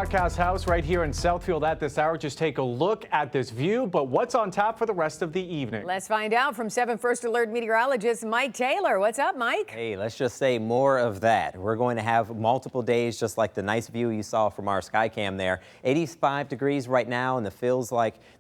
broadcast house right here in Southfield at this hour. Just take a look at this view, but what's on tap for the rest of the evening? Let's find out from 7 First Alert meteorologist Mike Taylor. What's up, Mike? Hey, let's just say more of that. We're going to have multiple days, just like the nice view you saw from our sky cam there. 85 degrees right now, and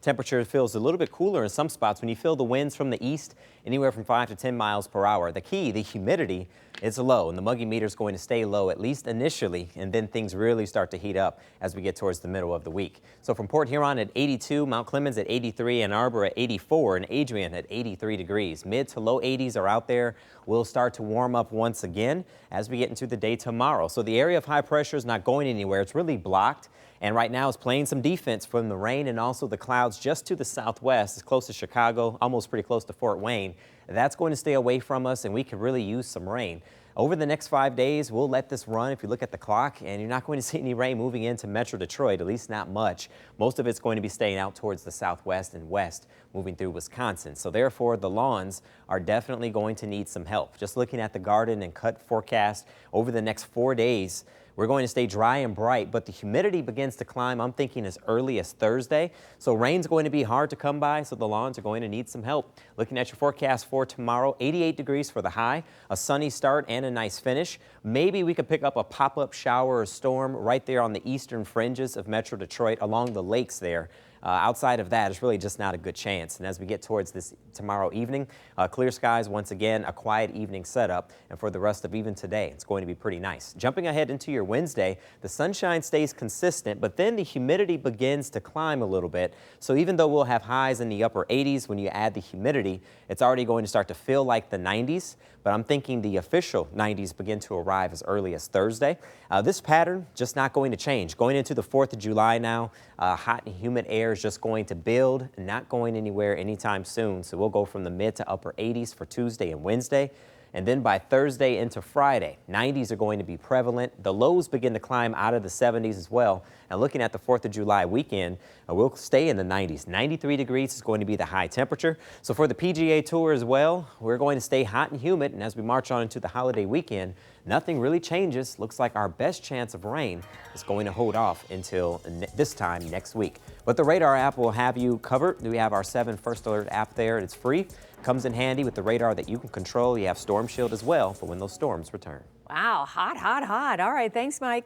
temperature feels a little bit cooler in some spots when you feel the winds from the east, anywhere from 5 to 10 miles per hour. The key, the humidity, is low, and the muggy meter is going to stay low, at least initially, and then things really start to heat up as we get towards the middle of the week. So from Port Huron at 82, Mount Clemens at 83, Ann Arbor at 84, and Adrian at 83 degrees. Mid to low 80s are out there. We'll start to warm up once again as we get into the day tomorrow. So the area of high pressure is not going anywhere. It's really blocked, and right now it's playing some defense from the rain and also the clouds just to the southwest, as close to Chicago, almost pretty close to Fort Wayne. That's going to stay away from us, and we could really use some rain. Over the next 5 days, we'll let this run if you look at the clock, and you're not going to see any rain moving into Metro Detroit, at least not much. Most of it's going to be staying out towards the southwest and west, moving through Wisconsin. So therefore, the lawns are definitely going to need some help. Just looking at the garden and cut forecast over the next 4 days, we're going to stay dry and bright, but the humidity begins to climb, I'm thinking, as early as Thursday. So rain's going to be hard to come by, so the lawns are going to need some help. Looking at your forecast for tomorrow, 88 degrees for the high, a sunny start and a nice finish. Maybe we could pick up a pop-up shower or storm right there on the eastern fringes of Metro Detroit along the lakes there. Outside of that, it's really just not a good chance. And as we get towards this tomorrow evening, clear skies once again, a quiet evening setup. And for the rest of even today, it's going to be pretty nice. Jumping ahead into your Wednesday, the sunshine stays consistent, but then the humidity begins to climb a little bit. So even though we'll have highs in the upper 80s, when you add the humidity, it's already going to start to feel like the 90s. But I'm thinking the official 90s begin to arrive as early as Thursday. This pattern just not going to change. Going into the 4th of July now, hot and humid air is just going to build, not going anywhere anytime soon. So we'll go from the mid to upper 80s for Tuesday and Wednesday. And then by Thursday into Friday, 90s are going to be prevalent. The lows begin to climb out of the 70s as well. And looking at the 4th of July weekend, we'll stay in the 90s. 93 degrees is going to be the high temperature. So for the PGA Tour as well, we're going to stay hot and humid. And as we march on into the holiday weekend, nothing really changes. Looks like our best chance of rain is going to hold off until this time next week. But the radar app will have you covered. We have our 7 First Alert app there, and it's free. Comes in handy with the radar that you can control. You have Storm Shield as well for when those storms return. Wow, hot, hot, hot. All right, thanks, Mike.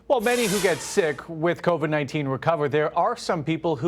Well, many who get sick with COVID-19 recover. There are some people who